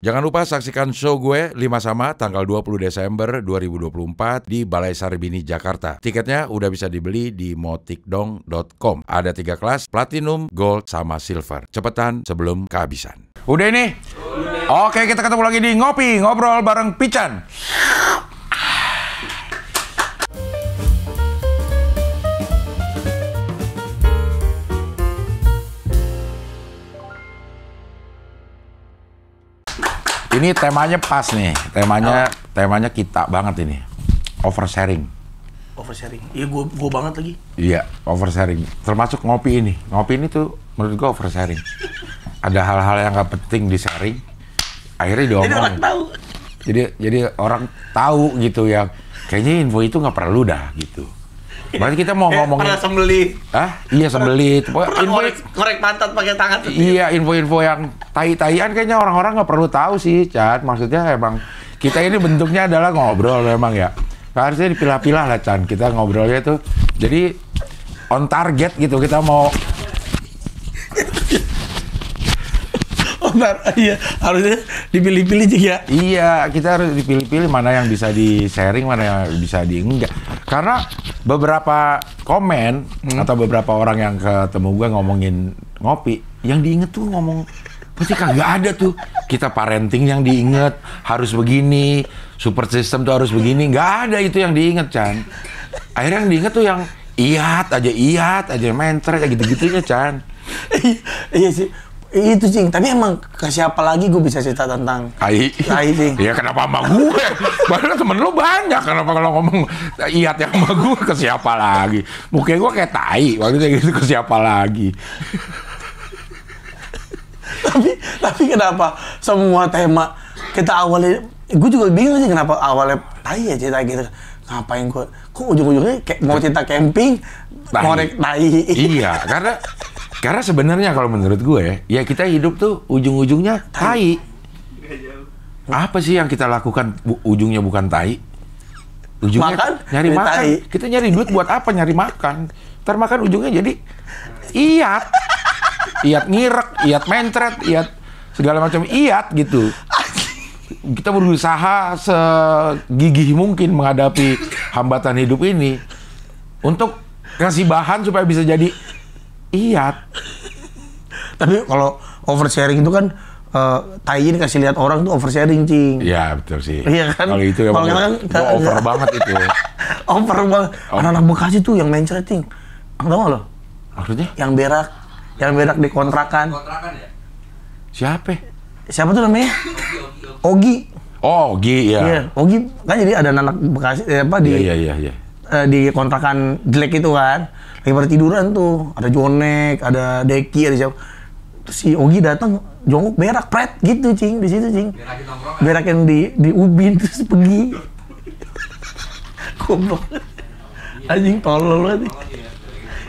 Jangan lupa saksikan show gue 5 Sama tanggal 20 Desember 2024 di Balai Sarbini, Jakarta. Tiketnya udah bisa dibeli di motikdong.com. Ada 3 kelas, Platinum, Gold, sama Silver. Cepetan sebelum kehabisan. Udah ini? Oke, kita ketemu lagi di Ngopi, Ngobrol bareng Pican. Ini temanya pas nih, temanya kita banget ini, oversharing. Oversharing, iya gua banget lagi. Iya, oversharing. Termasuk ngopi ini. Ngopi ini tuh menurut gua oversharing. Ada hal-hal yang nggak penting di sharing, akhirnya diomongin. Jadi orang tahu. Jadi orang tahu gitu ya. Kayaknya info itu nggak perlu dah gitu. Berarti kita mau ngomongin. Pernah sembeli. Hah? Iya sembeli. Korek pantat pakai tangan. Iya, info-info yang tai-taian kayaknya orang-orang nggak perlu tahu sih, Chan. Maksudnya emang kita ini bentuknya adalah ngobrol memang ya. Harusnya dipilah-pilah lah, Chan. Kita ngobrolnya tuh jadi on target gitu. Kita mau Iya, harusnya dipilih-pilih juga. Iya, kita harus dipilih-pilih mana yang bisa di-sharing, mana yang bisa di-enggak. Karena beberapa komen atau beberapa orang yang ketemu gue ngomongin ngopi, yang diinget tuh ngomong, pasti kagak ada tuh. Kita parenting yang diinget, harus begini, support system tuh harus begini. Nggak ada itu yang diinget, Chan. Akhirnya yang diinget tuh yang iat aja, mentret, gitu-gitunya, Chan. Iya sih. Itu Cing, tapi emang ke siapa lagi gue bisa cerita tentang Tai Cing? Ya kenapa sama gue? Padahal temen lu banyak, kenapa kalau ngomong iat yang sama gue ke siapa lagi? Mungkin gue kayak tai, waktu itu gitu ke siapa lagi? tapi kenapa semua tema kita awalnya, gue juga bingung sih kenapa awalnya tai ya cerita gitu. Ngapain gue, kok ujung-ujungnya kayak mau cerita camping, ngorek tai. Iya, karena sebenarnya kalau menurut gue, ya kita hidup tuh ujung-ujungnya tai. Apa sih yang kita lakukan ujungnya bukan tai? Ujungnya makan, nyari makan. Tai. Kita nyari duit buat apa? Nyari makan. Ntar makan ujungnya jadi iat. Iat ngirek, iat mentret, iat segala macam iat gitu. Kita berusaha segigih mungkin menghadapi hambatan hidup ini untuk kasih bahan supaya bisa jadi iat. Tapi kalau oversharing itu kan tai dikasih lihat orang tuh oversharing, Cing. Iya, betul sih. Iya kan? Kalau itu ya over banget itu. Over banget. Anak-anak Bekasi tuh yang mentret, Cing. Tahu nggak lo? Maksudnya? Yang berak di kontrakan. Kontrakan ya? Siapa tuh namanya? Ogi. Oh, Ogi ya. Iya, Ogi kan jadi ada anak Bekasi Iya. Di kontrakan jelek itu kan. Lagi pada tiduran tuh, ada Jonek, ada Deki, ada siapa. Terus si Ogi datang, jongkok berak, pret gitu, Cing, di situ, Cing. Berak yang di ubin terus pergi. Goblok. Anjing tolol banget.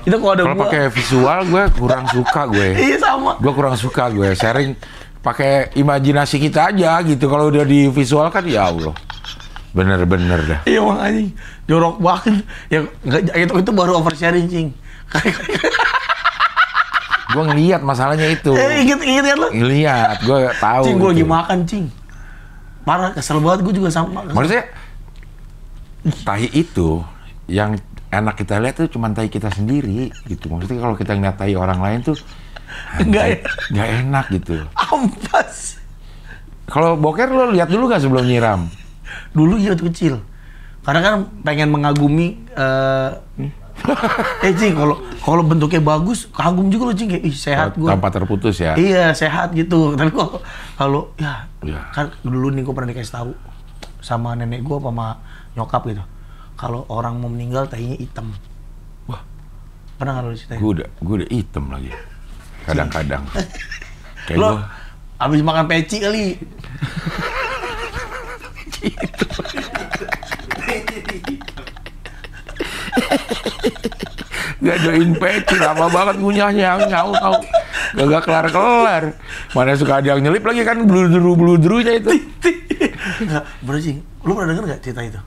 Itu kalau pakai visual gue kurang suka gue. Iya sama. Gue kurang suka gue sharing pakai imajinasi kita aja gitu. Kalau udah di visual kan ya Allah. Bener-bener dah. Iya bang anjing, jorok banget. Yang itu baru oversharing, Cing. Gue ngeliat masalahnya itu. Ingat kan lo? Ngeliat, gue tahu. Cing, gue gitu. lagi makan, Cing. Parah, kesel banget. Gue juga sama. Maksudnya tahi itu yang enak kita lihat tuh cuma tahi kita sendiri gitu. Maksudnya kalau kita ngeliat tahi orang lain tuh nggak enak gitu. Ampas. Kalau boker lo lihat dulu nggak sebelum nyiram? Dulu iya waktu kecil. Karena kan pengen mengagumi Cing, kalau bentuknya bagus, kagum juga lo, Cing, kayak ih sehat gue. Tanpa terputus ya. Iya, sehat gitu. Tapi kalau ya kan dulu nih gue pernah dikasih tahu sama nenek gue sama nyokap gitu. Kalau orang mau meninggal tahinya hitam. Wah. Pernah enggak lo ceritain? Gue udah hitam lagi. Kadang-kadang. Kayak lo gue abis makan peci kali. Gak join peci, lama banget ngunyahnya, tahu. Gak kelar-kelar. Mana suka ada yang nyelip lagi kan, bludru-bludrunya itu. Bener, Cing, lu pernah denger gak cerita itu?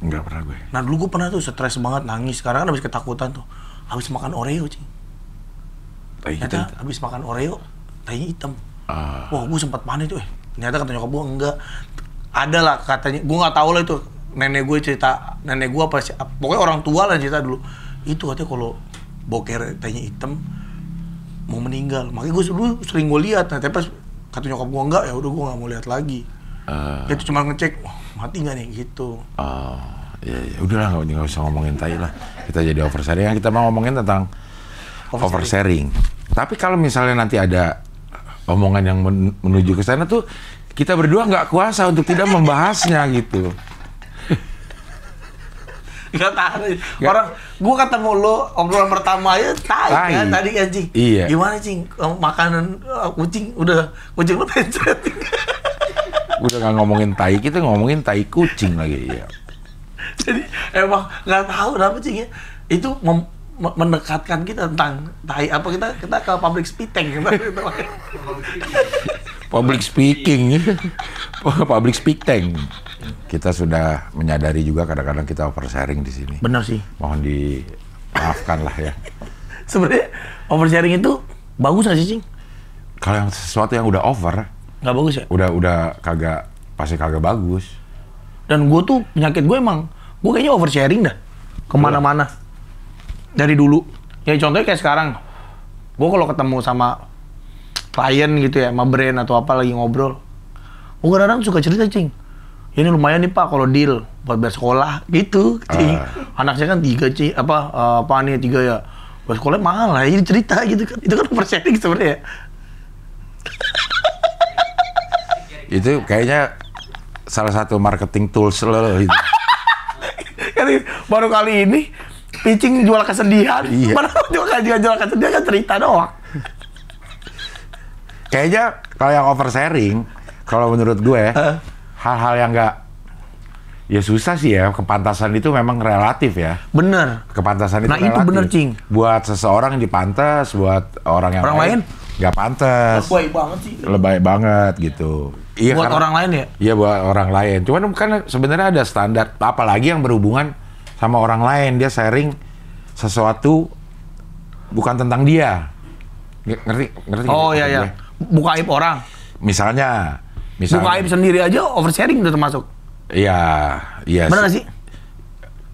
Enggak pernah gue. Nah dulu gue pernah tuh stres banget, nangis. Sekarang kan abis ketakutan tuh. Abis makan Oreo, Cing. Ternyata abis makan Oreo, tahinya hitam. Wah, gue sempat panik tuh, Ternyata kata nyokap gue enggak. Ada lah katanya, gue nggak tahu lah itu. Nenek gue cerita, nenek gue apa sih? Pokoknya orang tua lah cerita dulu. Itu katanya kalau boker tanya hitam mau meninggal. Makanya gue dulu sering gue lihat. Nah, tapi pas kata nyokap gue enggak, ya udah gue nggak mau lihat lagi. Itu cuma ngecek, wah, mati nggak nih gitu. Ya udahlah, nggak usah ngomongin tai lah. Kita jadi oversharing. Kita mau ngomongin tentang oversharing. Tapi kalau misalnya nanti ada omongan yang menuju ke sana tuh, kita berdua nggak kuasa untuk tidak membahasnya gitu. Gak tahu. Orang, gue ketemu lo obrolan pertama aja tai kan tadi anjing. Iya. Gimana cing? Makanan kucing kucing lo pencet. Udah nggak ngomongin tai, kita ngomongin tai kucing lagi ya. Jadi emang nggak tahu kenapa cing ya. Itu mendekatkan kita tentang tai apa, kita ke public speaking. Public speaking. Public speaking. Kita sudah menyadari juga kadang-kadang kita oversharing di sini. Benar sih. Mohon dimaafkan lah ya. Sebenarnya oversharing itu bagus nggak sih, Cing? Kalau yang sesuatu yang udah over, nggak bagus ya? Udah pasti kagak bagus. Dan gue tuh penyakit gue emang, gue kayaknya oversharing dah kemana-mana dari dulu. Ya contohnya kayak sekarang, gue kalau ketemu sama klien gitu ya, sama brand atau apa lagi ngobrol, gue kadang-kadang suka cerita, Cing. Ini lumayan nih Pak kalau deal buat bayar sekolah gitu, Cing. Anak saya kan 3, Cing. Apa nih 3 ya? Buat sekolah mahal lah, jadi cerita gitu kan. Itu kan oversharing sebenarnya. Itu kayaknya salah satu marketing tools lo gitu. Baru kali ini pitching jual kesedihan. Iya. Mana jual kesedihan kan cerita doang. Kayaknya kalau yang oversharing, kalau menurut gue, hal-hal yang nggak, ya susah sih ya, kepantasan itu memang relatif ya. Bener. Kepantasan itu nah, relatif. Itu bener, Cing. Buat seseorang yang dipantas, buat orang lain nggak pantas. Lebay banget sih. Lebay banget gitu. Iya, buat orang lain ya? Iya, buat orang lain. Cuman kan sebenarnya ada standar, apalagi yang berhubungan sama orang lain. Dia sharing sesuatu bukan tentang dia. Ngerti? Oh iya, iya. Buka aib orang. Misalnya buka aib sendiri aja oversharing udah termasuk. Iya. Benar nggak sih?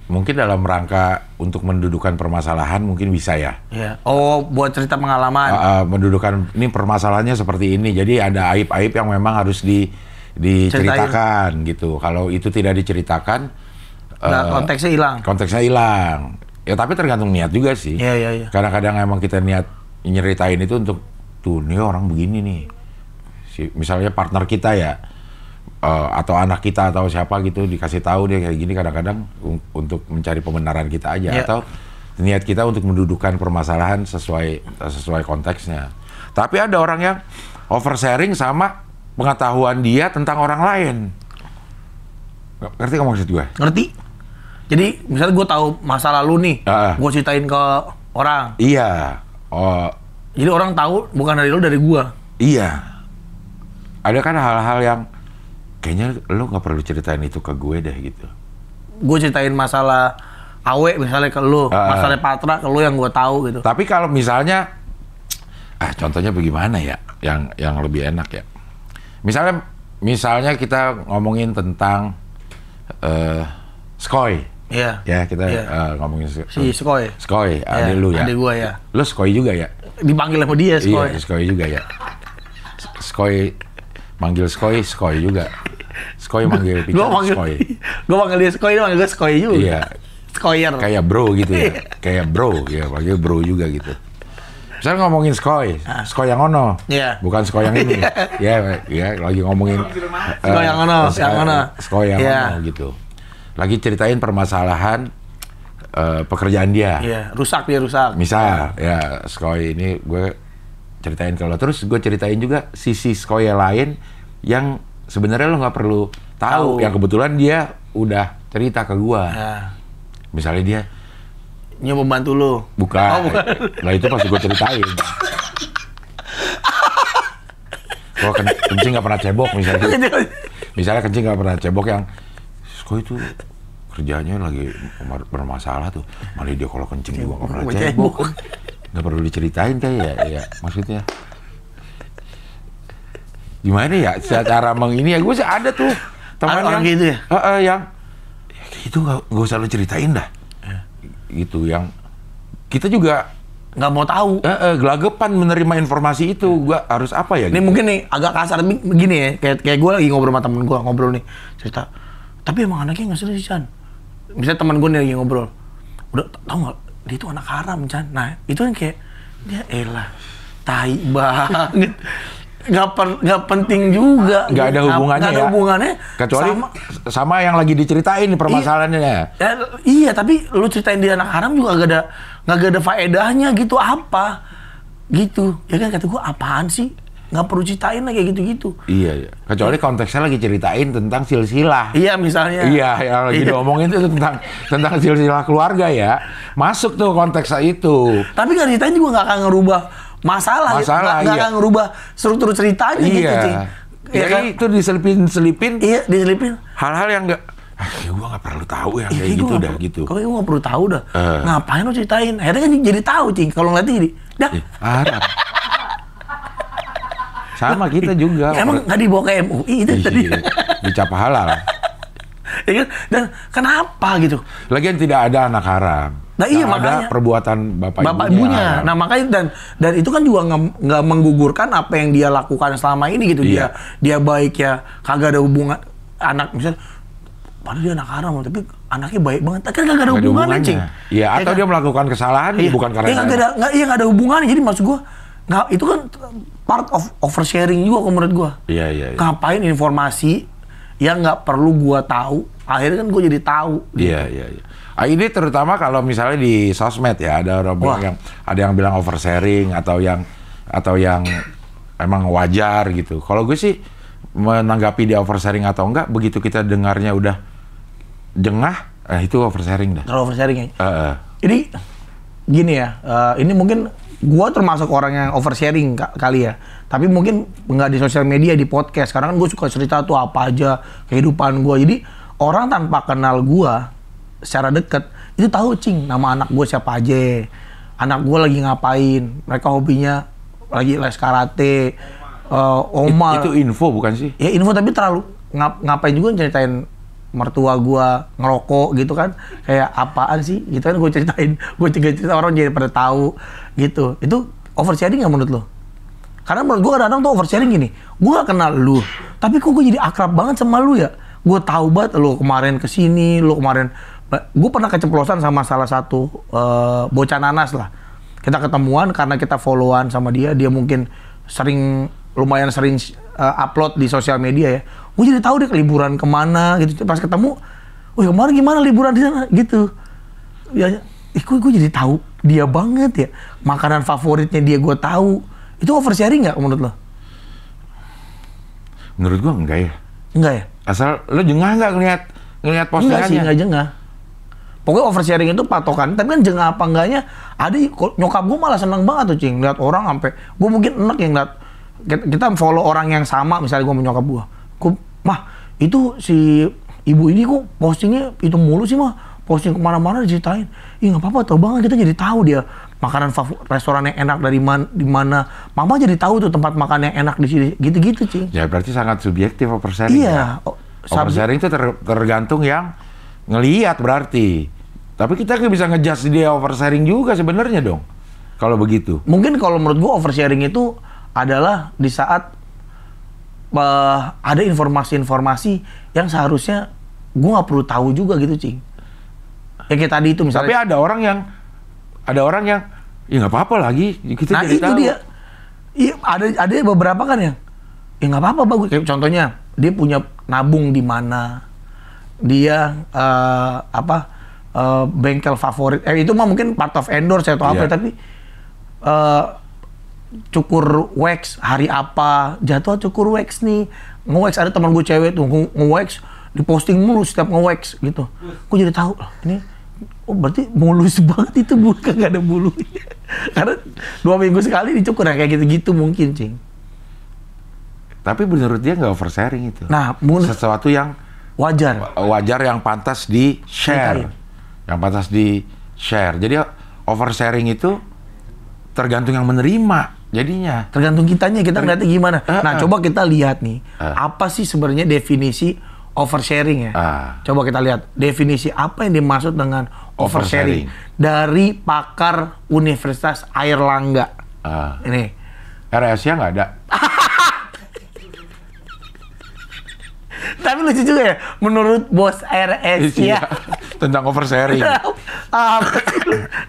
Mungkin dalam rangka untuk mendudukan permasalahan mungkin bisa ya. Iya. Oh, buat cerita pengalaman. Mendudukan ini permasalahannya seperti ini. Jadi ada aib-aib yang memang harus diceritakan gitu. Kalau itu tidak diceritakan, konteksnya hilang. Konteksnya hilang. Ya tapi tergantung niat juga sih. Iya. Kadang-kadang emang kita niat nyeritain itu untuk tuh nih orang begini nih. Misalnya partner kita ya. Atau anak kita atau siapa gitu dikasih tahu dia kayak gini, kadang-kadang untuk mencari pembenaran kita aja, atau niat kita untuk mendudukan permasalahan sesuai konteksnya. Tapi ada orang yang oversharing sama pengetahuan dia tentang orang lain. Ngerti nggak maksud gue? Ngerti. Jadi misalnya gue tahu masa lalu nih, gue ceritain ke orang. Iya. Jadi orang tahu bukan dari lu, dari gue. Iya. Ada kan hal-hal yang kayaknya lo nggak perlu ceritain itu ke gue deh gitu. Gue ceritain masalah Awe misalnya ke lo, masalah Patra ke lo yang gue tahu gitu. Tapi kalau misalnya, contohnya bagaimana ya, yang lebih enak ya. Misalnya kita ngomongin tentang Skoy. Iya. Ya kita ngomongin si Skoy. Skoy, adik lu ya. Adik gue ya. Lo Skoy juga ya? Dipanggil sama dia Skoy. Iya, Skoy juga ya. Skoy manggil Skoy juga. Skoy manggil Pica Skoy. Gue manggil dia Skoy, dia manggil gue Skoy juga. Iya. Skoyer. Kayak bro gitu ya. Kayak bro, ya panggil bro juga gitu. Misalnya ngomongin Skoy yang ono. Iya. Bukan Skoy yang ini. Ya, lagi ngomongin Skoy yang ono, Skoy yang ono gitu. Lagi ceritain permasalahan pekerjaan dia. Iya, rusak. Misal, ya Skoy ini gue ceritain ke lo, terus gue ceritain juga sisi Skoy lain yang sebenarnya lo nggak perlu tahu, yang kebetulan dia udah cerita ke gue. Misalnya dia nyoba bantu lo. Bukan. Nah itu pasti gue ceritain. Kalau kencing nggak pernah cebok misalnya kencing nggak pernah cebok, yang Skoy itu kerjanya lagi bermasalah tuh, malah dia kalau kencing juga nggak pernah cebok. Nggak perlu diceritain kayak ya maksudnya. gimana ya cara ini ya gue sih ada tuh teman orang yang gitu ya? yang itu nggak usah lu ceritain dah gitu, yang kita juga nggak mau tahu. gelagapan menerima informasi itu. Gua harus apa ya Ini gitu. mungkin nih agak kasar begini ya, kayak gue lagi ngobrol sama temen gue, ngobrol nih cerita, tapi emang anaknya nggak serius Chan. Misalnya teman gue nih lagi ngobrol, udah tau nggak dia itu anak haram Chan. Nah itu kan kayak dia elah tai banget. Nggak penting juga. Nggak ada hubungannya nggak ada ya. hubungannya. Kecuali sama yang lagi diceritain nih permasalahannya. Iya, tapi lu ceritain dia anak haram juga nggak ada faedahnya gitu, apa gitu ya kan. Kata gua apaan sih, nggak perlu ceritain lah kayak gitu-gitu. Iya. Kecuali konteksnya lagi ceritain tentang silsilah. Iya misalnya. Iya, yang lagi diomongin itu tentang silsilah keluarga ya. Masuk tuh konteksnya itu. Tapi nggak ceritain juga nggak akan ngerubah masalah nggak iya. akan ngerubah struktur ceritanya gitu sih. Ya kan? Itu diselipin. Iya, diselipin. Hal-hal yang nggak, gue nggak perlu tahu ya kayak gitu dah gitu. Kalau gue nggak perlu tahu dah. Ngapain lo ceritain? Akhirnya kan jadi tahu cing. Kalau ngeliatnya jadi, dah. Harap. Sama kita juga. Emang nggak dibawa ke MUI itu tadi. Dicap halal. Ya kan? Dan kenapa gitu? Lagian tidak ada anak haram. Nah iya, ada makanya perbuatan bapak ibunya. Nah makanya dan itu kan juga nggak menggugurkan apa yang dia lakukan selama ini gitu. Iya. Dia baik ya, kagak ada hubungan anak misalnya. Padahal dia anak haram, tapi anaknya baik banget. Kan kagak ada hubungannya, Cing. Iya, atau dia melakukan kesalahan bukan karena nggak ada hubungannya. Jadi maksud gua itu kan part of oversharing juga menurut gua. Iya. Ngapain informasi yang nggak perlu gua tahu, akhirnya kan gua jadi tahu. Iya. Ini terutama kalau misalnya di sosmed ya, ada orang yang bilang oversharing atau yang emang wajar gitu. Kalau gue sih menanggapi dia oversharing atau enggak, begitu kita dengarnya udah jengah, itu oversharing dah. Terlalu oversharing ya. Jadi gini ya, ini mungkin gua termasuk orang yang oversharing kali ya. Tapi mungkin nggak di sosial media, di podcast. Karena kan gue suka cerita tuh apa aja kehidupan gua. Jadi orang tanpa kenal gua secara deket itu tahu cing nama anak gue siapa aja, anak gue lagi ngapain, mereka hobinya lagi les karate, oma. Itu info bukan sih? Ya info, tapi terlalu ngapain juga ceritain mertua gue ngerokok gitu kan, kayak apaan sih gitu kan gue ceritain, gue cerita orang jadi pada tahu gitu. Itu oversharing nggak menurut lo? Karena menurut gue kadang-kadang tuh oversharing gini, gue gak kenal lu, tapi kok gue jadi akrab banget sama lu ya, gue tahu banget lo kemarin kesini, lo kemarin. Gue pernah keceplosan sama salah satu bocah nanas lah. Kita ketemuan karena kita followan sama dia. Dia mungkin lumayan sering upload di sosial media ya. Gue jadi tahu dia liburan kemana gitu. Pas ketemu, kemarin gimana liburan di sana gitu. Ya, gue jadi tahu dia banget ya. Makanan favoritnya dia gue tahu. Itu oversharing nggak menurut lo? Menurut gue enggak ya. Enggak ya? Asal lo jengah nggak ngelihat postingannya? Enggak sih, enggak jengah. Pokoknya oversharing itu patokan, tapi kan jengah apa enggaknya, ada nyokap gue malah seneng banget tuh cing, lihat orang sampai, gue mungkin enak yang lihat, kita follow orang yang sama, misalnya gue menyokap gue, mah itu si ibu ini kok postingnya itu mulu sih mah, posting kemana-mana diceritain, nggak apa-apa, tau banget kita jadi tahu dia makanan restoran yang enak di mana, mama jadi tahu tuh tempat makan yang enak di sini, gitu-gitu cing. Ya berarti sangat subjektif oversharing. Iya. Ya? Oversharing itu tergantung yang ngelihat berarti. Tapi kita nggak bisa ngejudge dia oversharing juga sebenarnya dong. Kalau begitu. Mungkin kalau menurut gua oversharing itu adalah di saat ada informasi-informasi yang seharusnya gua nggak perlu tahu juga gitu, cing. Ya kayak tadi itu misalnya. Tapi ada orang yang ya nggak apa-apa lagi kita nah jadi itu tahu. dia. Iya, ada beberapa kan yang ya nggak apa-apa bagus. Kayak contohnya dia punya nabung di mana, dia bengkel favorit, itu mah mungkin part of endorse atau apa, tapi cukur wax hari apa, jatuh cukur wax nih, nge-wax, ada teman gue cewek tuh nge-wax, diposting mulu setiap nge-wax gitu. Gue jadi tahu ini, berarti mulus banget itu, bukan gak ada bulu. Karena 2 minggu sekali dicukur ya, kayak gitu-gitu mungkin cing. Tapi menurut dia nggak oversharing itu. Nah, sesuatu yang wajar yang pantas di share. Yang pantas di share. Jadi oversharing itu tergantung yang menerima. jadinya. Tergantung kitanya, kita ngeliatnya gimana. Nah, coba kita lihat nih, apa sih sebenarnya definisi oversharing ya? Coba kita lihat definisi apa yang dimaksud dengan oversharing dari pakar Universitas Airlangga. Ini RSIA nggak ada. Tapi lucu juga ya, menurut bos RSIA tentang oversharing.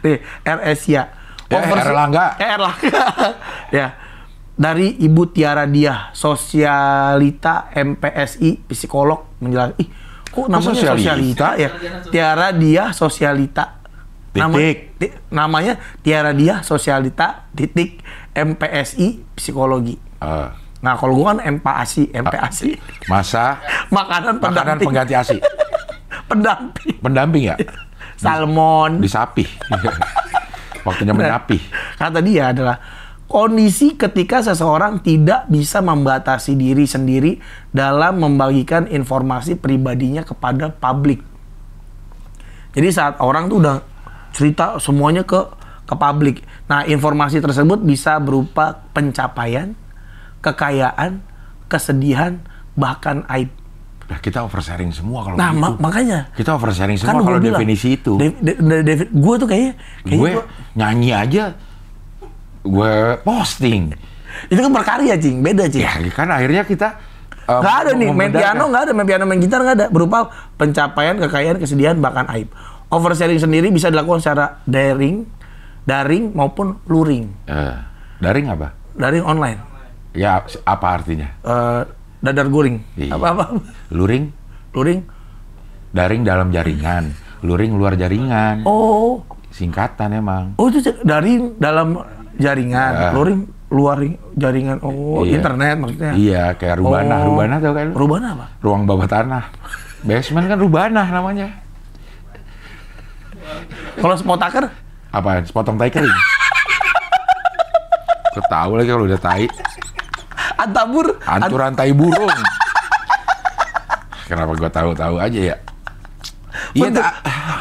Nih, RSIA. Erlangga. Erlangga. Ya. Dari Ibu Tiara Diah, Sosialita MPSI, psikolog menjelaskan. Kok namanya Sosialita ya? Tiara Diah Sosialita. Namanya Tiara Diah Sosialita titik MPSI psikologi. Nah, kalau gua kan MPASI. Masa makanan pengganti ASI. Pendamping ya? Salmon. Di sapi. Waktunya menyapi. Kata dia adalah kondisi ketika seseorang tidak bisa membatasi diri sendiri dalam membagikan informasi pribadinya kepada publik. Jadi saat orang tuh udah cerita semuanya ke publik. Nah, informasi tersebut bisa berupa pencapaian, kekayaan, kesedihan, bahkan aib. Nah, kita oversharing semua kalau nah, gitu. Makanya. Kita oversharing semua kan kalau definisi itu. Gue tuh kayaknya gue nyanyi aja, gue posting. Itu kan berkarya, Cing. Beda, Cing. Ya, kan akhirnya kita nggak ada nih, main piano nggak ada, main piano, main gitar nggak ada. Berupa pencapaian, kekayaan, kesedihan, bahkan aib. Oversharing sendiri bisa dilakukan secara daring maupun luring. Daring apa? Daring online. Ya, apa artinya? Dadar guring. Iya. Apa? Luring? Daring dalam jaringan, luring luar jaringan. Oh. Singkatan emang. Oh, itu daring dalam jaringan, luring luar jaringan. Oh, iya. Internet maksudnya. Iya, kayak Rubana. Rubana tau kan? Rubana apa? Ruang bawah tanah. Basement kan Rubana namanya. Kalau spotaker? Apa? Sepotong tai kering. Kau tahu lagi kalau udah tai. Antabur. Anturan tai burung. Kenapa gua tahu-tahu aja ya?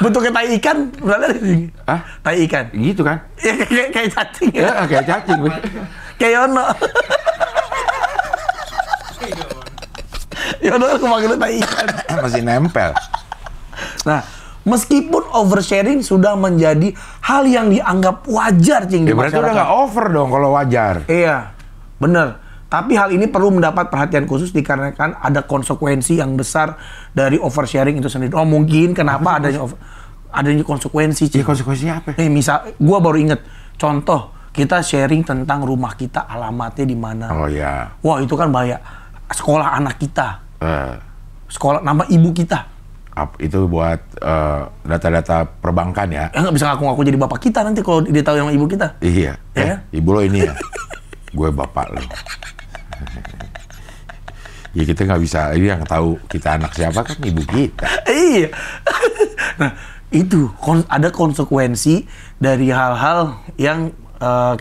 Bentuknya tai ikan, berarti sih. Hah? Tai ikan. Gitu kan? Ya, kayak cacing ya. Ya, kayak cacing. Kayak Yono. Yono aku manggilnya tai ikan. Masih nempel. Nah, meskipun oversharing sudah menjadi hal yang dianggap wajar, Cing, di berarti masyarakat. udah nggak over dong kalau wajar. Iya, bener. Tapi hal ini perlu mendapat perhatian khusus dikarenakan ada konsekuensi yang besar dari oversharing itu sendiri. Oh, mungkin kenapa adanya konsekuensi, Cing. Ya, konsekuensinya apa? Misal, gua baru inget contoh, kita sharing tentang rumah kita, alamatnya di mana. Oh ya. Wah, itu kan bahaya. Sekolah anak kita. Sekolah nama ibu kita. Itu buat data-data perbankan ya? Ya nggak bisa ngaku-ngaku jadi bapak kita nanti kalau dia tahu nama ibu kita. Iya. Ya? Ibu lo ini ya? Gue bapak lo. Ya kita nggak bisa, ini yang tahu kita anak siapa kan ibu kita. Iya. Nah, itu ada konsekuensi dari hal-hal yang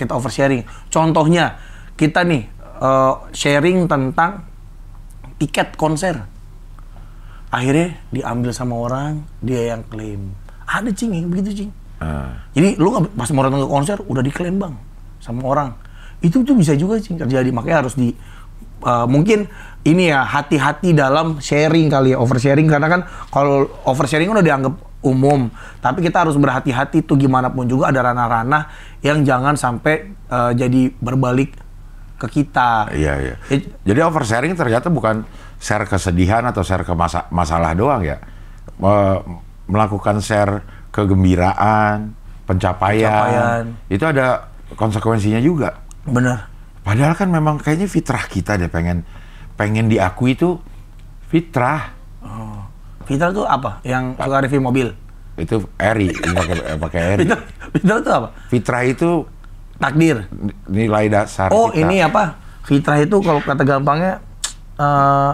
kita oversharing. Contohnya, kita nih sharing tentang tiket konser. Akhirnya diambil sama orang, dia yang klaim. Ada, Cing, yang begitu, Cing. Jadi lu pas mau datang ke konser udah diklaim, Bang, sama orang. Itu tuh bisa juga, Cing, terjadi. Makanya harus mungkin ini ya, hati-hati dalam sharing kali ya, oversharing. Karena kan kalau oversharing udah dianggap umum, tapi kita harus berhati-hati tuh, gimana pun juga ada ranah-ranah yang jangan sampai jadi berbalik ke kita. Iya. Jadi oversharing ternyata bukan share kesedihan atau share ke masalah doang ya. Melakukan share kegembiraan, pencapaian. Itu ada konsekuensinya juga. Bener. Padahal kan memang kayaknya fitrah kita deh, pengen diakui itu fitrah. Oh. Fitrah itu apa? Yang suka review mobil? Itu Eri, pakai Eri. Fitrah itu apa? Fitrah itu takdir, nilai dasar kita. Ini apa? Fitrah itu kalau kata gampangnya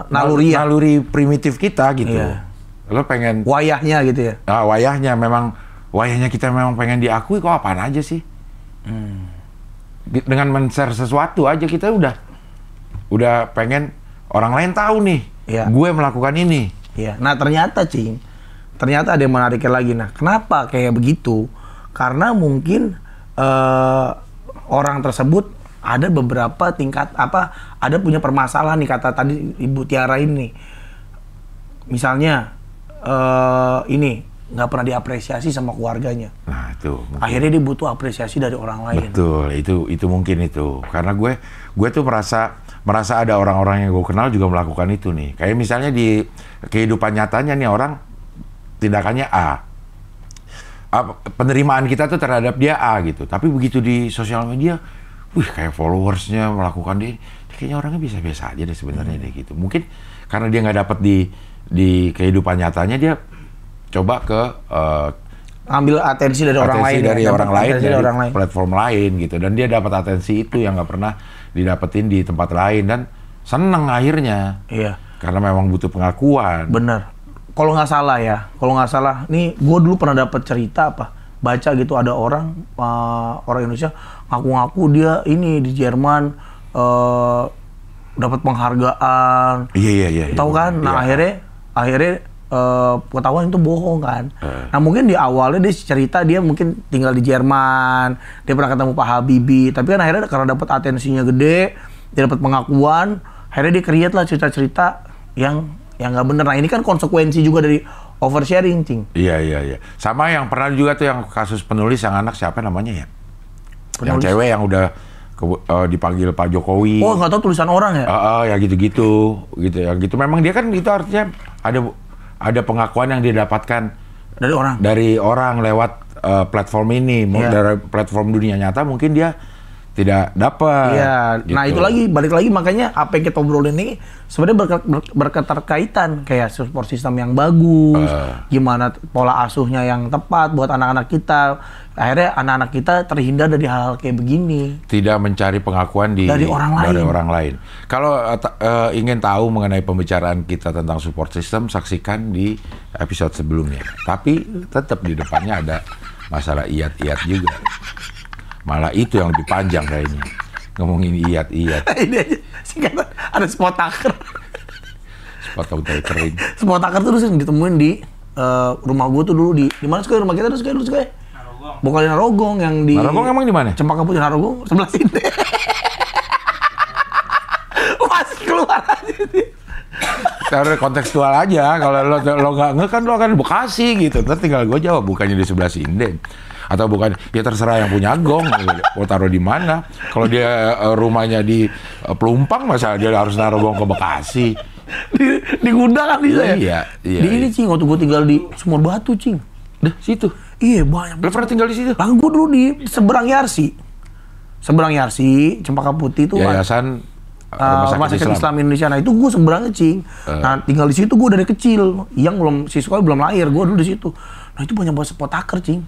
naluri ya? Naluri primitif kita gitu. Iya. Lo pengen wayahnya gitu ya? Nah, wayahnya kita memang pengen diakui, kok apaan aja sih? Dengan men-share sesuatu aja kita udah pengen orang lain tahu nih, gue melakukan ini. Iya. Nah, ternyata ada yang menariknya lagi. Nah, kenapa kayak begitu? Karena mungkin orang tersebut ada beberapa tingkat ada punya permasalahan nih, kata tadi Ibu Tiara ini. Misalnya ini nggak pernah diapresiasi sama keluarganya. Nah itu. Mungkin. Akhirnya dia butuh apresiasi dari orang lain. Betul, itu mungkin itu. Karena gue tuh merasa ada orang-orang yang gue kenal juga melakukan itu nih. Kayak misalnya di kehidupan nyatanya nih orang tindakannya A. Penerimaan kita tuh terhadap dia A gitu. Tapi begitu di sosial media, kayak followersnya melakukan dia kayaknya orangnya biasa-biasa aja deh sebenarnya deh gitu. Mungkin karena dia nggak dapet di kehidupan nyatanya, dia coba ke ambil atensi dari orang lain, dari platform lain gitu, dan dia dapat atensi itu yang nggak pernah didapetin di tempat lain dan seneng akhirnya. Iya. Karena memang butuh pengakuan. Bener. Kalau nggak salah, nih gue dulu pernah dapat cerita baca gitu, ada orang Indonesia ngaku-ngaku dia ini di Jerman dapat penghargaan. Iya. Tahu kan? Nah akhirnya ketahuan itu bohong kan. Nah mungkin di awalnya dia cerita dia mungkin tinggal di Jerman, dia pernah ketemu Pak Habibie, tapi kan akhirnya karena dapat atensinya gede, dia dapat pengakuan, akhirnya dia create lah cerita-cerita yang nggak bener. Nah ini kan konsekuensi juga dari oversharing, Cing. Iya. Sama yang pernah juga tuh yang kasus penulis yang anak siapa namanya ya? Penulis. Yang cewek yang udah dipanggil Pak Jokowi. Oh nggak tahu tulisan orang ya? Ya gitu ya gitu. Memang dia kan itu artinya ada pengakuan yang dia dapatkan dari orang lewat platform ini. Dari platform dunia nyata mungkin dia tidak dapat. Iya. Gitu. Nah itu balik lagi makanya apa yang kita obrolin ini sebenarnya berketerkaitan, kayak support system yang bagus, gimana pola asuhnya yang tepat buat anak-anak kita. Akhirnya anak-anak kita terhindar dari hal-hal kayak begini. Tidak mencari pengakuan dari orang lain. Kalau ingin tahu mengenai pembicaraan kita tentang support system, saksikan di episode sebelumnya. Tapi tetap di depannya ada masalah iat-iat juga. Malah itu yang lebih panjang kayaknya. Ngomongin iat-iat. Ini aja singkatan, ada spot taker. Spot tahu kering. Spot taker tuh sering ditemuin di rumah gue tuh dulu di mana sih rumah kita terus kayak Narogong. Bukan di Narogong, yang di Narogong emang di mana? Cempaka Putih Narogong sebelah sini. Masih keluar aja sih. Secara kontekstual aja. Kalau lo nggak kan lo akan di Bekasi gitu. Terus tinggal gue jawab bukannya di sebelah Sinden. Atau bukan, ya terserah yang punya gong, mau taruh di mana. Kalau dia rumahnya di Pelumpang, masa dia harus naruh gong ke Bekasi? Di Gudang kan bisa ya? Iya. Di ini, Cing, waktu gue tinggal di Sumur Batu, Cing. Dah, situ? Iya, banyak. Lo pernah tinggal di situ? Lah, gue dulu di seberang Yarsi, Cempaka Putih itu Yayasan Rumah Sakit Islam Indonesia. Nah, itu gue seberangnya, Cing. Nah, tinggal di situ gue dari kecil. Yang siswa belum lahir, gue dulu di situ. Nah, itu banyak banget spot taker, Cing.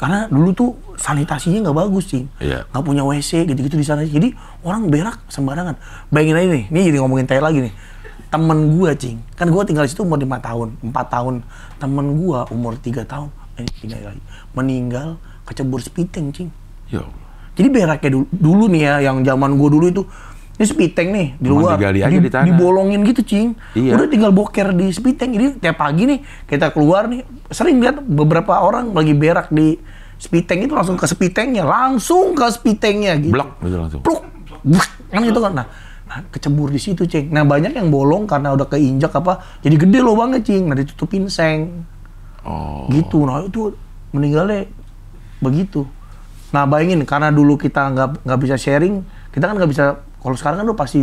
Karena dulu tuh sanitasinya nggak bagus, Cing. Nggak punya WC gitu-gitu di sana. Jadi orang berak sembarangan. Bayangin aja nih jadi ngomongin tai lagi nih. Temen gue, Cing. Kan gue tinggal di situ umur 4 tahun. Temen gue umur 3 tahun. Meninggal kecebur spiteng, Cing. Ya. Jadi beraknya dulu nih ya, yang zaman gue dulu itu. Ini spiteng nih di luar, dibolongin gitu, Cing. Iya. Udah tinggal boker di spiteng. Jadi tiap pagi nih kita keluar nih, sering lihat beberapa orang lagi berak di spiteng itu langsung ke spitengnya gitu. Blok gitu langsung. Pluk, kan gitu kan. Nah kecebur di situ, Cing. Nah banyak yang bolong karena udah keinjak jadi gede lubangnya, Cing. Nah ditutupin seng. Gitu. Nah itu meninggalnya begitu. Nah bayangin, karena dulu kita nggak bisa sharing, kita kan nggak bisa. Kalau sekarang kan lu pasti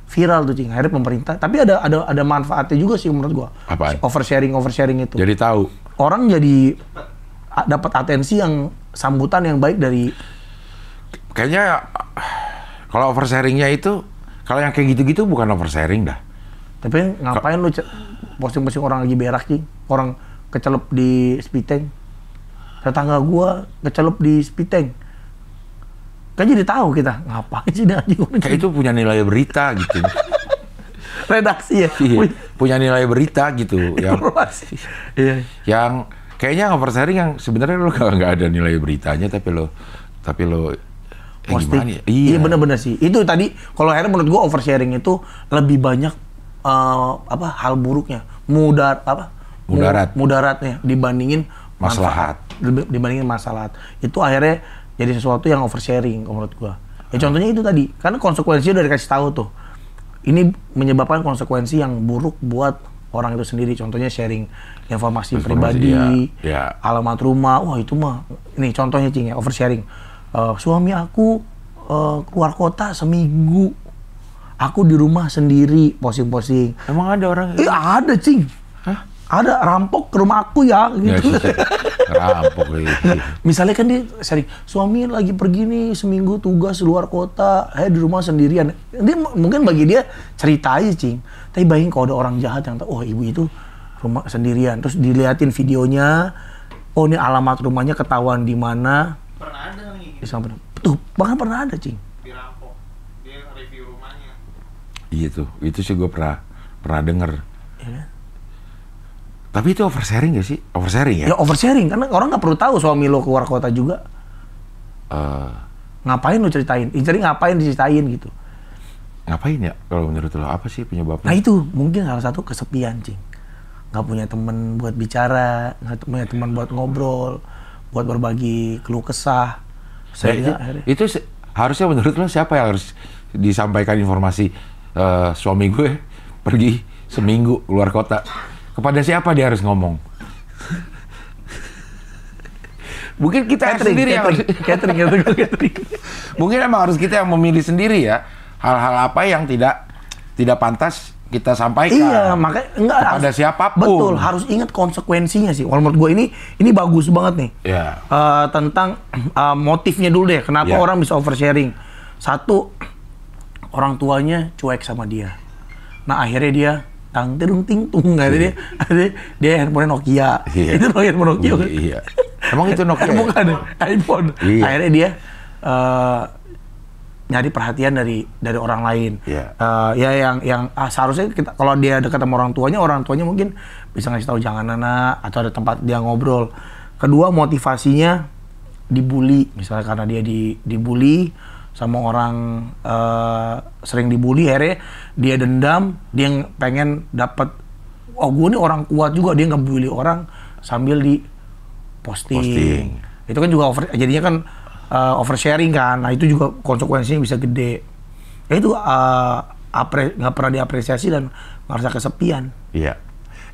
viral tuh, Cing. Akhirnya pemerintah, tapi ada manfaatnya juga sih menurut gua. Apaan? Oversharing itu. Jadi tahu. Orang jadi dapat atensi yang sambutan yang baik dari. Kayaknya kalau oversharingnya itu, kalau yang kayak gitu-gitu bukan oversharing dah. Tapi ngapain lu posting-posting orang lagi berak, Cing? Orang kecelup di spiteng. Tetangga gua kecelup di spiteng. Kan jadi tahu kita ngapain sih dah. Kayak itu punya nilai berita gitu. Redaksi ya. Iya, punya nilai berita gitu. Yang kayaknya oversharing yang sebenarnya lo nggak ada nilai beritanya, tapi lo gimana ya? Iya benar-benar sih. Itu tadi kalau akhirnya menurut gua oversharing itu lebih banyak hal buruknya, mudaratnya dibandingin maslahat. Dibandingin maslahat. Itu akhirnya jadi sesuatu yang oversharing menurut gua. Ya contohnya itu tadi, karena konsekuensinya udah dikasih tahu tuh. Ini menyebabkan konsekuensi yang buruk buat orang itu sendiri. Contohnya sharing informasi pribadi, alamat rumah. Wah itu mah, ini contohnya Cing ya, oversharing. Suami aku keluar kota seminggu. Aku di rumah sendiri, posting-posting. Emang ada orang? Ada Cing. Hah? Ada, rampok ke rumah aku ya, gitu. Rampok gitu. Misalnya kan dia sering, suami lagi pergi nih seminggu tugas luar kota, di rumah sendirian. Dia mungkin bagi dia cerita aja Cing. Tapi bayangin kalau ada orang jahat yang tahu, oh ibu itu rumah sendirian. Terus diliatin videonya, oh ini alamat rumahnya ketahuan di mana. Pernah ada nih. Tuh, bahkan pernah ada Cing. Dirampok, dia review rumahnya. Iya tuh, itu sih gue pernah denger. Ya. Tapi itu oversharing gak sih? Oversharing ya? Ya oversharing, karena orang nggak perlu tahu suami lo keluar kota juga. Ngapain lo ceritain? Jadi ngapain diceritain gitu? Ngapain ya? Kalau menurut lo apa sih penyebabnya? Nah itu mungkin salah satu kesepian Cing. Nggak punya teman buat bicara, nggak punya teman buat ngobrol, buat berbagi keluh kesah. Itu harusnya menurut lo siapa yang harus disampaikan informasi suami gue pergi seminggu keluar kota? Kepada siapa dia harus ngomong? Mungkin kita sendiri yang catering. Mungkin emang harus kita yang memilih sendiri ya hal-hal apa yang tidak pantas kita sampaikan. Iya, makanya enggak kepada siapapun. Betul, harus ingat konsekuensinya sih. Kalau menurut gue ini bagus banget nih. Ya. Tentang motifnya dulu deh. Kenapa orang bisa oversharing? Satu, orang tuanya cuek sama dia. Nah akhirnya dia ting tung, dia handphone Nokia. Iya. Itu handphone Nokia kan? Iya. Emang itu Nokia? Bukan, iPhone. Iya. Akhirnya dia nyari perhatian dari orang lain. Iya. Yang seharusnya kita kalau dia dekat sama orang tuanya mungkin bisa ngasih tahu jangan anak, atau ada tempat dia ngobrol. Kedua, motivasinya dibully, misalnya karena dia dibully sama orang, sering dibully, akhirnya dia dendam, dia pengen dapat, oh gue nih orang kuat juga, dia ngebully orang sambil di posting. Itu kan juga jadinya kan oversharing kan. Nah itu juga konsekuensinya bisa gede. Ya itu nggak pernah diapresiasi dan ngerasa kesepian. Iya.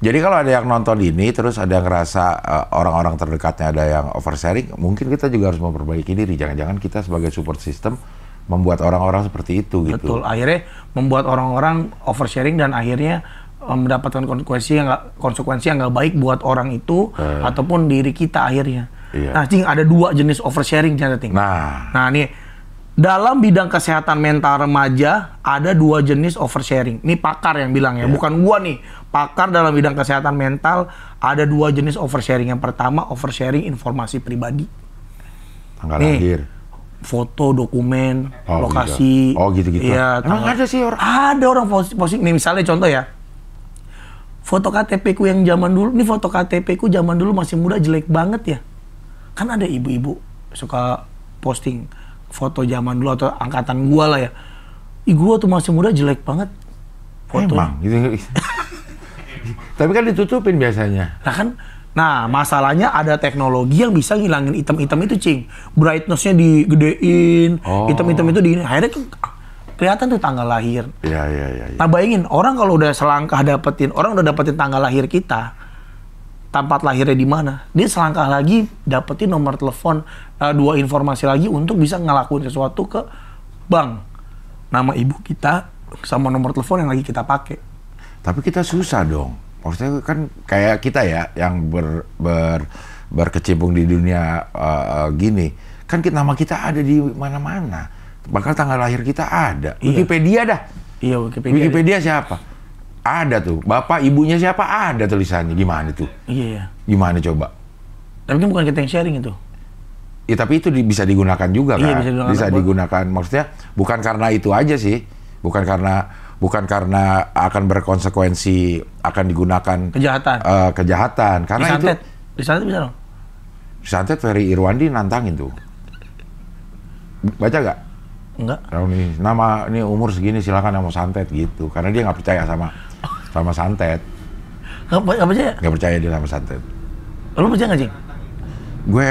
Jadi kalau ada yang nonton ini terus ada yang ngerasa orang-orang terdekatnya ada yang oversharing, mungkin kita juga harus memperbaiki diri. Jangan-jangan kita sebagai support system membuat orang-orang seperti itu gitu. Betul. Akhirnya membuat orang-orang oversharing dan akhirnya mendapatkan konsekuensi yang nggak baik buat orang itu ataupun diri kita akhirnya. Iya. Nah, Cing, ada 2 jenis oversharing ternyata, Cing. Nah, nih dalam bidang kesehatan mental remaja ada 2 jenis oversharing. Ini pakar yang bilang ya, bukan gua nih. Pakar dalam bidang kesehatan mental ada 2 jenis oversharing. Yang pertama, oversharing informasi pribadi. Tanggal lahir, foto, dokumen, lokasi. Gitu. Oh gitu-gitu. Iya, emang ada sih orang? Ada orang posting. Nih misalnya contoh ya. Foto KTP ku yang zaman dulu, nih foto KTP ku zaman dulu masih muda jelek banget ya. Kan ada ibu-ibu suka posting foto zaman dulu atau angkatan gua lah ya. Gua tuh masih muda jelek banget fotonya. Emang gitu. Tapi kan ditutupin biasanya. Nah masalahnya ada teknologi yang bisa ngilangin item-item itu, Cing. Brightness-nya digedein, item-item itu akhirnya kelihatan tuh tanggal lahir. Iya. Nah bayangin, orang kalau udah selangkah orang udah dapetin tanggal lahir kita, tempat lahirnya di mana, dia selangkah lagi dapetin nomor telepon, 2 informasi lagi untuk bisa ngelakuin sesuatu ke bank, nama ibu kita sama nomor telepon yang lagi kita pakai. Tapi kita susah dong. Maksudnya kan kayak kita ya yang berkecimpung di dunia gini, kan nama kita ada di mana-mana. Bahkan tanggal lahir kita ada. Iya. Wikipedia dah. Iya, Wikipedia siapa? Ada tuh. Bapak, ibunya siapa? Ada tulisannya. Gimana tuh? Iya. Gimana coba? Tapi kan bukan kita yang sharing itu. Ya, tapi itu bisa digunakan juga kan? Iya, bisa digunakan. Maksudnya bukan karena itu aja sih. Bukan karena akan berkonsekuensi akan digunakan kejahatan. Karena disantet bisa dong. Disantet Ferry Irwandi nantangin tuh. Baca gak? Enggak. Ini umur segini silakan mau santet gitu. Karena dia nggak percaya sama santet. Nggak percaya? Nggak percaya dia sama santet. Lo percaya nggak, Cing? Gue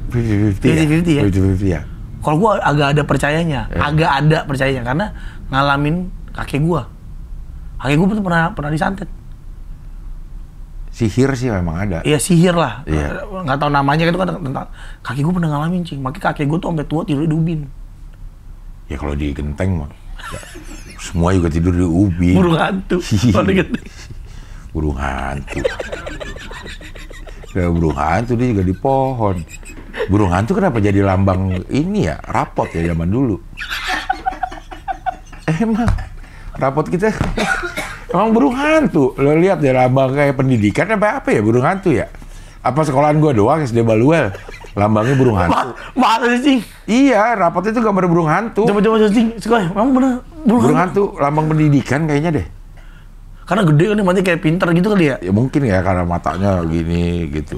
50-50 ya. 50-50 ya? Kalau gue agak ada percayanya, karena ngalamin kakek gue. Kakek gue tuh pernah disantet. Sihir sih memang ada. Iya sihir lah. Iya. Nggak tahu namanya itu kan tentang kakek gue pernah ngalamin cing. Makanya kakek gue tuh sampai tua tidur di ubin. Ya kalau di genteng mah, ya, semua juga tidur di ubin. Burung hantu. Kalau di genteng. Burung hantu. Ya, burung hantu dia juga di pohon. Burung hantu kenapa jadi lambang ini ya? Rapot ya zaman dulu. Emang rapot kita emang burung hantu. Lo lihat ya lambang kayak pendidikan apa ya burung hantu ya? Apa sekolahan gua doang SD Baluel lambangnya burung hantu? Mana sih cing? Iya, rapot itu gambar burung hantu. Coba cing, sekolah. Emang bener Burung hantu lambang pendidikan kayaknya deh. Karena gede kan mati kayak pinter gitu kali ya? Ya mungkin ya karena matanya gini gitu.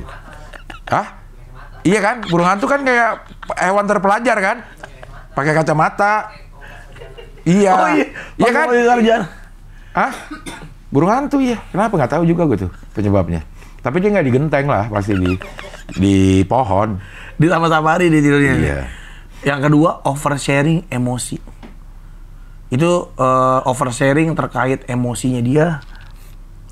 Hah? Iya kan? Burung hantu kan kayak hewan terpelajar kan? Pakai kacamata. Iya. Oh iya. Iya kan? Sarjana. Hah? Burung hantu ya. Kenapa nggak tahu juga gue tuh penyebabnya. Tapi dia nggak di genteng lah, pasti di pohon. Di safari di tidurnya. Iya. Yang kedua, oversharing emosi. Itu oversharing terkait emosinya dia.